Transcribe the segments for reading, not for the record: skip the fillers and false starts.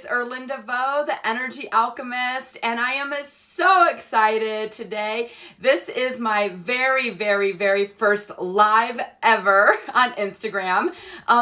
it's Erlinda Vo, the Energy Alchemist, and I am so excited today. This is my very first live ever on Instagram.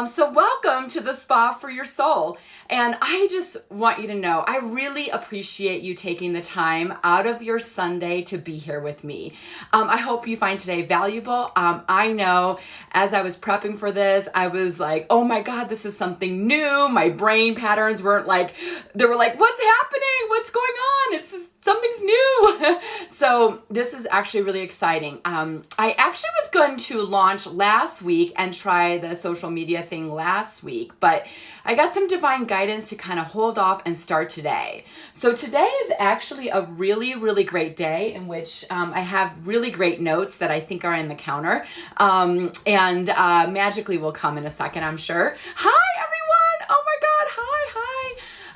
So welcome to the Spa for Your Soul. And I just want you to know, I really appreciate you taking the time out of your Sunday to be here with me. I hope you find today valuable. I know as I was prepping for this, I was like, oh my God, this is something new. My brain patterns weren't like, they were like, what's happening? What's going on? It's just, something's new. So this is actually really exciting. I actually was going to launch last week and try the social media thing last week, but I got some divine guidance to kind of hold off and start today. So today is actually a really great day in which I have really great notes that I think are in the counter, and magically will come in a second, I'm sure. Hi, everyone. Oh my God.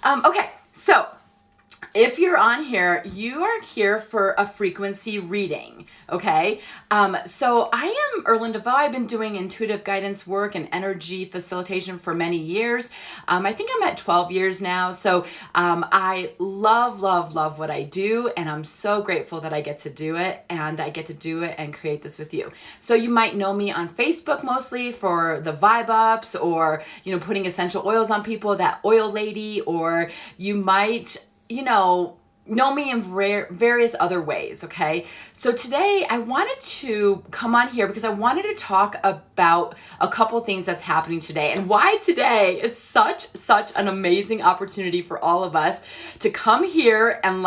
Hi. Okay. So if you're on here, you are here for a frequency reading, okay? So I am Erlinda Vo. I've been doing intuitive guidance work and energy facilitation for many years. I think I'm at 12 years now. So I love what I do, and I'm so grateful that I get to do it, and I get to do it and create this with you. So you might know me on Facebook mostly for the vibe ups, or, putting essential oils on people, that oil lady, or you might know me in various other ways, okay? So today I wanted to come on here because I wanted to talk about a couple things that's happening today, and why today is such an amazing opportunity for all of us to come here and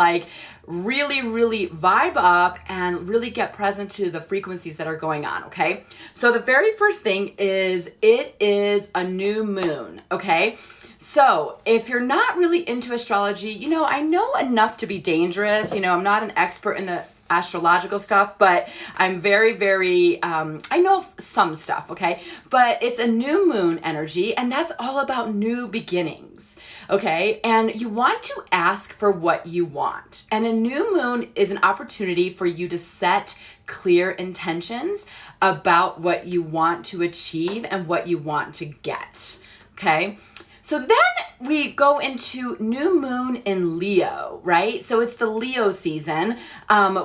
really vibe up and really get present to the frequencies that are going on, okay? So the very first thing is, it is a new moon, okay? So if you're not really into astrology, I know enough to be dangerous. I'm not an expert in the astrological stuff, but I'm very, I know some stuff, okay? But it's a new moon energy, and that's all about new beginnings, okay? And you want to ask for what you want. And a new moon is an opportunity for you to set clear intentions about what you want to achieve and what you want to get, okay? So then we go into new moon in Leo, right? So it's the Leo season,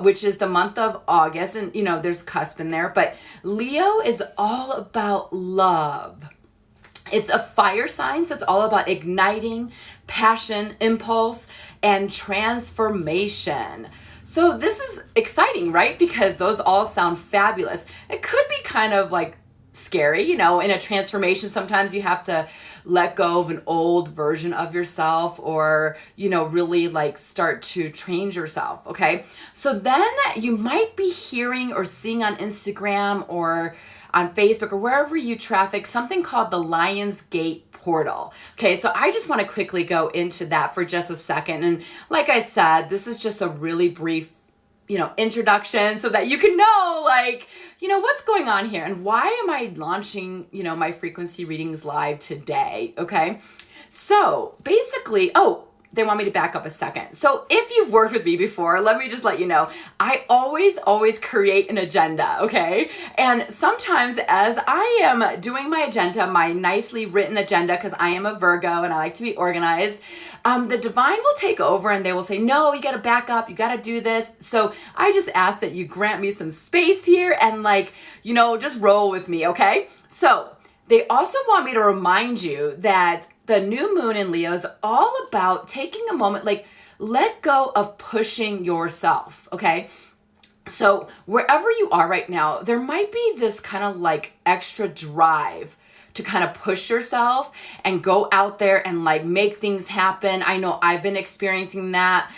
which is the month of August, and there's cusp in there, but Leo is all about love. It's a fire sign, so it's all about igniting passion, impulse, and transformation. So this is exciting, right? Because those all sound fabulous. It could be kind of like scary, in a transformation, sometimes you have to let go of an old version of yourself, or, really start to change yourself, okay? So then you might be hearing or seeing on Instagram or on Facebook or wherever you traffic something called the Lion's Gate portal. Okay, so I just want to quickly go into that for just a second. And like I said, this is just a really brief introduction so that you can know, what's going on here and why am I launching, my frequency readings live today, okay? So basically, they want me to back up a second. So if you've worked with me before, let me just let you know, I always create an agenda, okay? And sometimes as I am doing my agenda, my nicely written agenda, because I am a Virgo and I like to be organized, the divine will take over and they will say, no, you got to back up. You got to do this. So I just ask that you grant me some space here and just roll with me, okay? So they also want me to remind you that the new moon in Leo is all about taking a moment, let go of pushing yourself, okay? So wherever you are right now, there might be this kind of extra drive to kind of push yourself and go out there and make things happen. I know I've been experiencing that.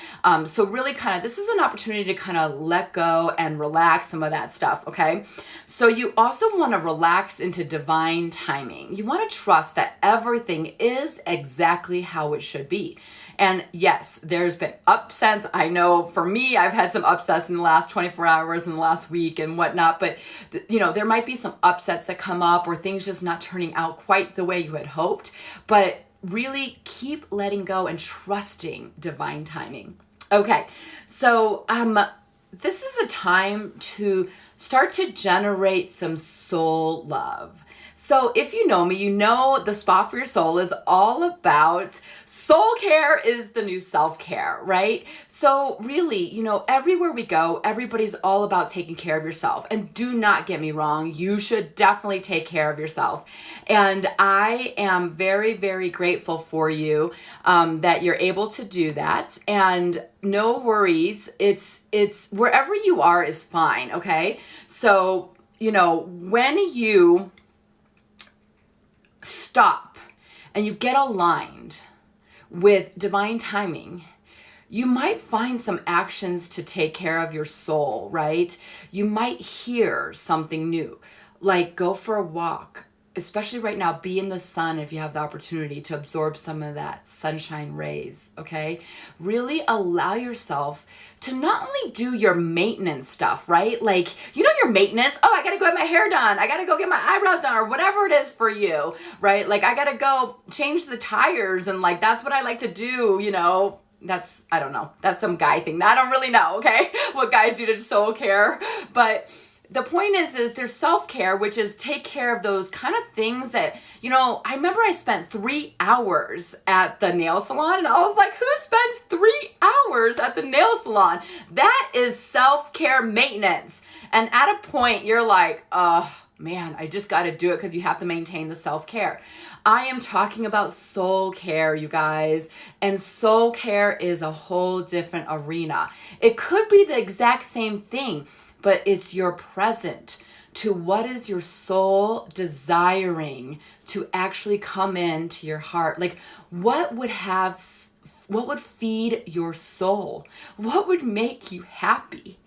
So really this is an opportunity to kind of let go and relax some of that stuff, okay? So you also want to relax into divine timing. You want to trust that everything is exactly how it should be. And yes, there's been upsets. I know for me, I've had some upsets in the last 24 hours in the last week and whatnot, but there might be some upsets that come up or things just not turning out quite the way you had hoped, but really keep letting go and trusting divine timing. Okay. So, this is a time to start to generate some soul love. So if you know me, you know the Spot for Your Soul is all about soul care is the new self-care, right? So really, everywhere we go, everybody's all about taking care of yourself. And do not get me wrong, you should definitely take care of yourself. And I am very, very grateful for you that you're able to do that. And no worries, it's wherever you are is fine, okay? So, when you stop and you get aligned with divine timing, you might find some actions to take care of your soul, right? You might hear something new, like go for a walk, especially right now, be in the sun if you have the opportunity to absorb some of that sunshine rays, okay? Really allow yourself to not only do your maintenance stuff, right? Like, your maintenance, I gotta go get my hair done, I gotta go get my eyebrows done, or whatever it is for you, right? Like, I gotta go change the tires, and like, that's what I like to do, That's, I don't know, that's some guy thing. I don't really know, okay? What guys do to soul care, but the point is there's self-care, which is take care of those kind of things that, I remember I spent 3 hours at the nail salon, and I was like, who spends 3 hours at the nail salon? That is self-care maintenance. And at a point, you're like, oh man, I just got to do it because you have to maintain the self-care. I am talking about soul care, you guys, and soul care is a whole different arena. It could be the exact same thing, but it's your present to what is your soul desiring to actually come into your heart. Like, what would feed your soul? What would make you happy?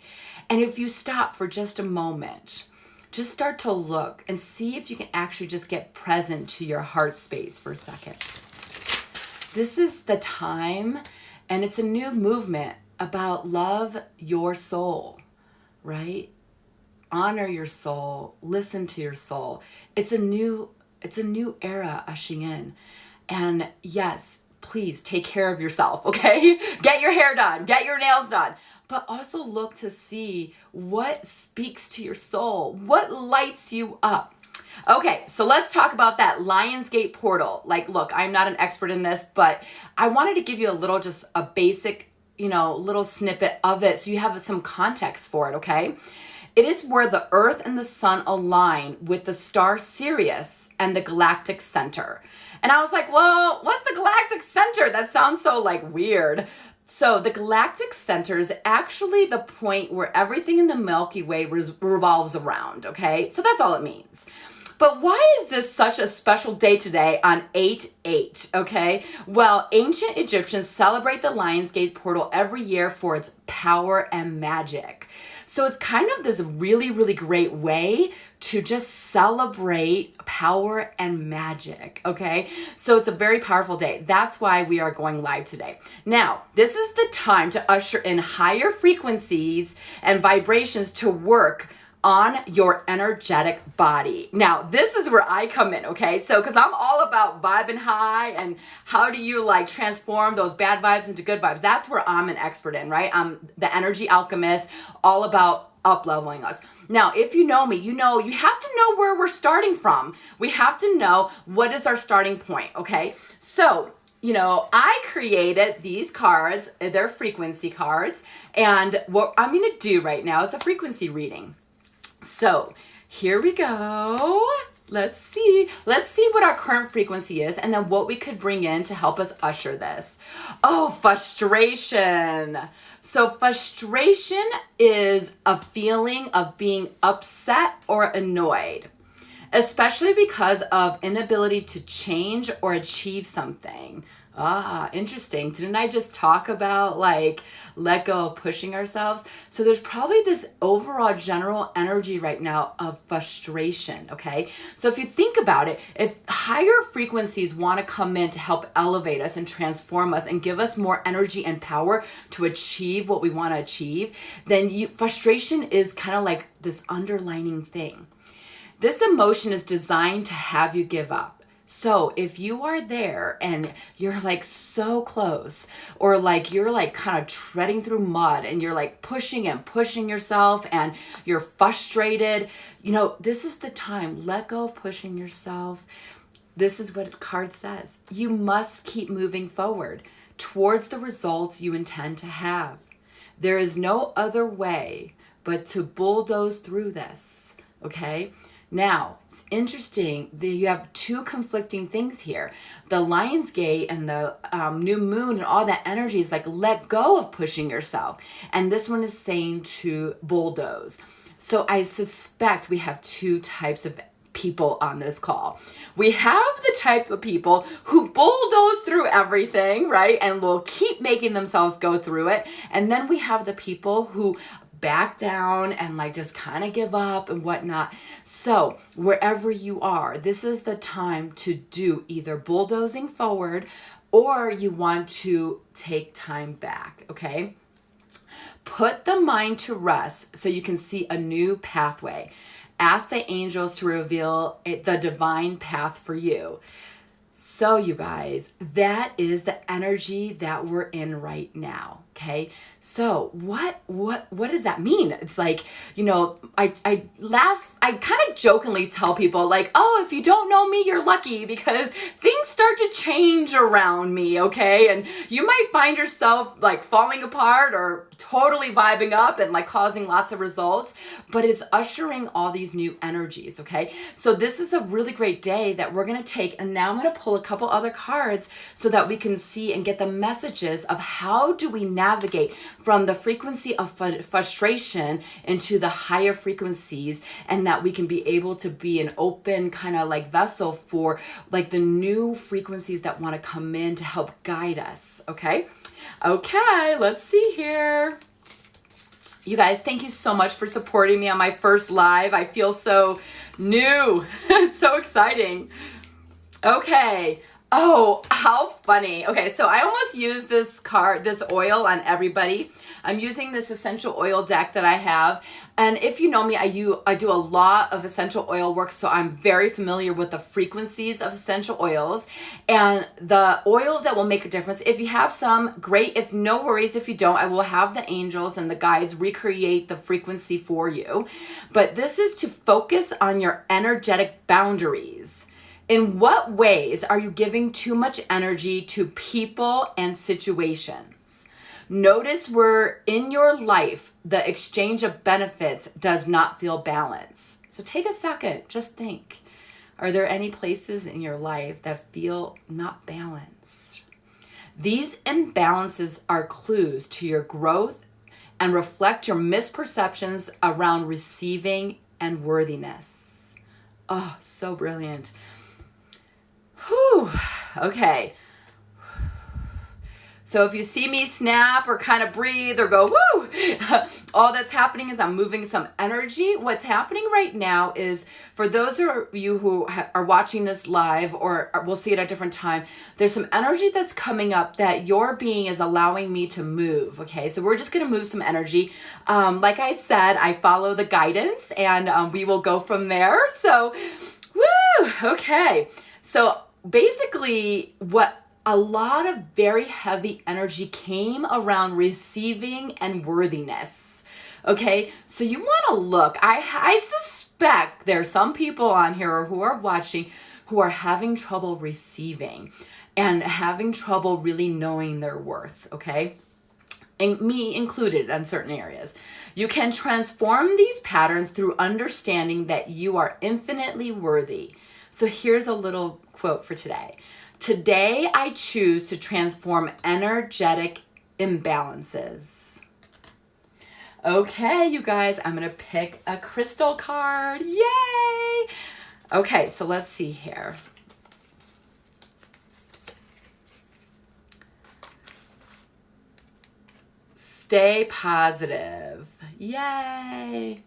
And if you stop for just a moment, just start to look and see if you can actually just get present to your heart space for a second. This is the time, and it's a new movement about love your soul. Right? Honor your soul, listen to your soul. It's a new era ushering in. And yes, please take care of yourself, okay? Get your hair done, get your nails done, but also look to see what speaks to your soul, what lights you up. Okay, so let's talk about that Lionsgate portal. Like, look, I'm not an expert in this, but I wanted to give you just a basic little snippet of it so you have some context for it, okay? It is where the Earth and the Sun align with the star Sirius and the galactic center. And I was like, well, what's the galactic center? That sounds so weird. So the galactic center is actually the point where everything in the Milky Way revolves around, okay? So that's all it means. But why is this such a special day today on 8/8, okay? Well, ancient Egyptians celebrate the Lionsgate portal every year for its power and magic. So it's kind of this really, really great way to just celebrate power and magic, okay? So it's a very powerful day. That's why we are going live today. Now, this is the time to usher in higher frequencies and vibrations to work on your energetic body. Now, this is where I come in, okay? So, because I'm all about vibing high and how do you transform those bad vibes into good vibes. That's where I'm an expert in, right? I'm the Energy Alchemist, all about up-leveling us. Now, if you know me, you have to know where we're starting from. We have to know what is our starting point, okay? So, I created these cards, they're frequency cards, and what I'm going to do right now is a frequency reading. So here we go. Let's see what our current frequency is and then what we could bring in to help us usher this. Oh, frustration. So frustration is a feeling of being upset or annoyed, especially because of inability to change or achieve something. Ah, interesting. Didn't I just talk about let go of pushing ourselves? So there's probably this overall general energy right now of frustration, okay? So if you think about it, if higher frequencies want to come in to help elevate us and transform us and give us more energy and power to achieve what we want to achieve, then frustration is kind of like this underlining thing. This emotion is designed to have you give up, So if you are there and you're like so close, or like you're like kind of treading through mud and you're like pushing and pushing yourself and you're frustrated, this is the time. Let go of pushing yourself. This is what the card says. You must keep moving forward towards the results you intend to have. There is no other way but to bulldoze through this, okay? Now, it's interesting that you have two conflicting things here. The Lion's Gate and the new moon and all that energy is like, let go of pushing yourself. And this one is saying to bulldoze. So I suspect we have two types of people on this call. We have the type of people who bulldoze through everything, right? And will keep making themselves go through it. And then we have the people who back down and like just kind of give up and whatnot. So wherever you are, this is the time to do either bulldozing forward or you want to take time back, okay? Put the mind to rest so you can see a new pathway. Ask the angels to reveal the divine path for you. So you guys, that is the energy that we're in right now. Okay. So what does that mean? It's like, I laugh, I kind of jokingly tell people like, oh, if you don't know me, you're lucky because things start to change around me. Okay. And you might find yourself like falling apart or totally vibing up and like causing lots of results, but it's ushering all these new energies. Okay. So this is a really great day that we're going to take. And now I'm going to pull a couple other cards so that we can see and get the messages of how do we navigate from the frequency of frustration into the higher frequencies, and that we can be able to be an open kind of like vessel for like the new frequencies that want to come in to help guide us. Okay, let's see here. You guys, thank you so much for supporting me on my first live. I feel so new. It's so exciting. Okay. Oh, how funny. Okay, so I almost used this oil on everybody. I'm using this essential oil deck that I have. And if you know me, I do a lot of essential oil work, so I'm very familiar with the frequencies of essential oils and the oil that will make a difference. If you have some, great. If no worries, if you don't, I will have the angels and the guides recreate the frequency for you. But this is to focus on your energetic boundaries. In what ways are you giving too much energy to people and situations? Notice where in your life the exchange of benefits does not feel balanced. So take a second, just think. Are there any places in your life that feel not balanced? These imbalances are clues to your growth and reflect your misperceptions around receiving and worthiness. Oh, so brilliant. Whew. Okay. So if you see me snap or kind of breathe or go, woo, all that's happening is I'm moving some energy. What's happening right now is, for those of you who are watching this live or will see it at a different time, there's some energy that's coming up that your being is allowing me to move. Okay, so we're just going to move some energy. Like I said, I follow the guidance and we will go from there. So, woo, okay. So basically what a lot of very heavy energy came around receiving and worthiness. Okay, so you want to look. I suspect there's some people on here who are watching who are having trouble receiving and having trouble really knowing their worth. Okay, and me included in certain areas. You can transform these patterns through understanding that you are infinitely worthy. So here's a little quote for today. Today, I choose to transform energetic imbalances. Okay, you guys, I'm going to pick a crystal card. Yay! Okay, so let's see here. Stay positive. Yay!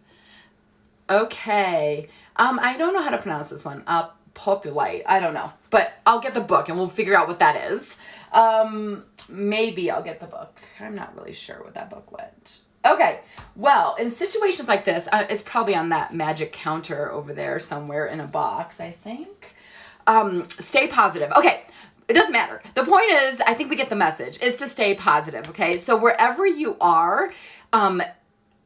Okay. I don't know how to pronounce this one. Populite. I don't know. But I'll get the book and we'll figure out what that is. Maybe I'll get the book. I'm not really sure what that book went. Okay. Well, in situations like this, it's probably on that magic counter over there somewhere in a box, I think. Stay positive. Okay. It doesn't matter. The point is, I think we get the message, is to stay positive, okay? So wherever you are,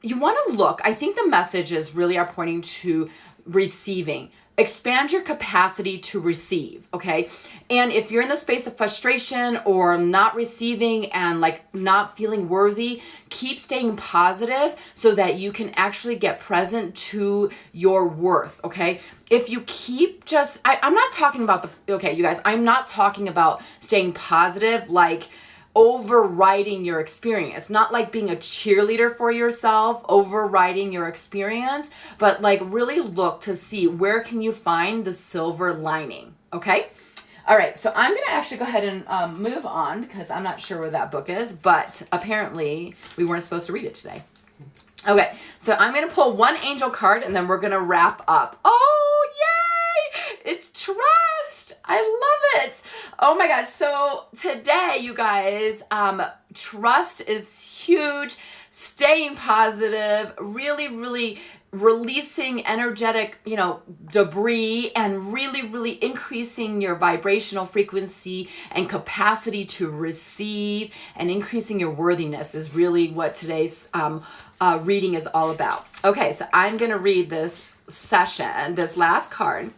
you want to look. I think the messages really are pointing to receiving. Expand your capacity to receive, okay? And if you're in the space of frustration or not receiving and like not feeling worthy, keep staying positive so that you can actually get present to your worth, okay? If you keep just, I'm not talking about okay, you guys, I'm not talking about staying positive like overriding your experience, not like being a cheerleader for yourself, overriding your experience, but like really look to see where can you find the silver lining, okay? All right, so I'm gonna actually go ahead and move on because I'm not sure where that book is, but apparently we weren't supposed to read it today. Okay, so I'm gonna pull one angel card and then we're gonna wrap up. Oh, yay! It's trust. I love it. Oh my gosh. So today, you guys, trust is huge. Staying positive, really releasing energetic, debris and really increasing your vibrational frequency and capacity to receive and increasing your worthiness is really what today's reading is all about. Okay, so I'm going to read this last card.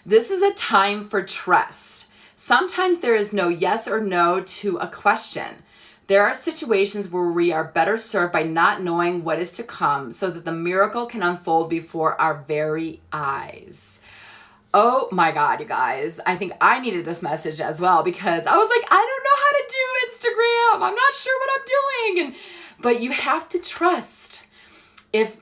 This is a time for trust. Sometimes there is no yes or no to a question. There are situations where we are better served by not knowing what is to come so that the miracle can unfold before our very eyes. Oh my God, you guys. I think I needed this message as well because I was like, I don't know how to do Instagram. I'm not sure what I'm doing. But you have to trust.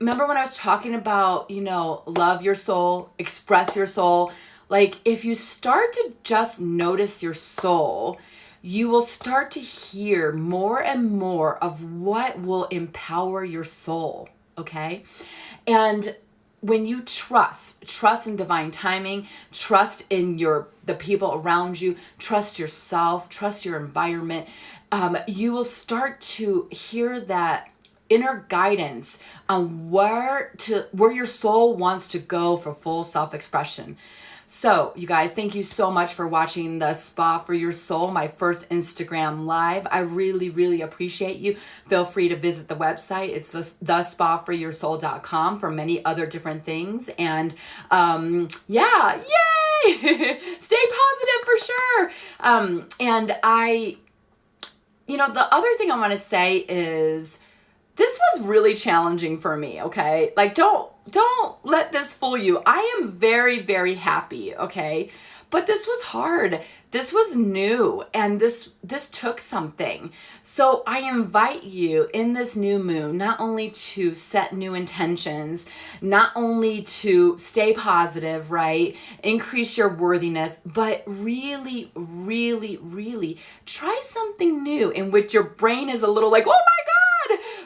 Remember when I was talking about, love your soul, express your soul, like if you start to just notice your soul, you will start to hear more and more of what will empower your soul, okay? And when you trust in divine timing, trust in the people around you, trust yourself, trust your environment, you will start to hear that inner guidance on where your soul wants to go for full self-expression. So, you guys, thank you so much for watching the Spa for Your Soul, my first Instagram live. I really appreciate you. Feel free to visit the website. It's thespaforyoursoul.com for many other different things. And yeah, yay! Stay positive for sure. And the other thing I want to say is this was really challenging for me, okay? Like, don't let this fool you. I am very happy, okay? But this was hard. This was new, and this took something. So I invite you in this new moon, not only to set new intentions, not only to stay positive, right? Increase your worthiness, but really try something new in which your brain is a little like, oh my God,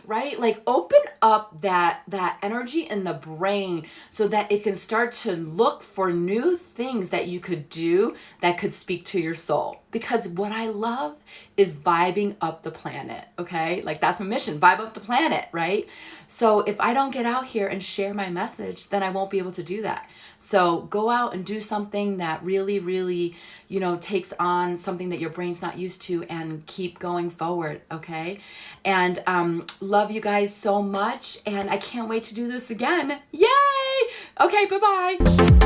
right? Like open up that energy in the brain so that it can start to look for new things that you could do that could speak to your soul. Because what I love is vibing up the planet, okay? Like that's my mission, vibe up the planet, right? So if I don't get out here and share my message, then I won't be able to do that. So go out and do something that really, takes on something that your brain's not used to and keep going forward, okay? And love you guys so much, and I can't wait to do this again. Yay! Okay, bye-bye.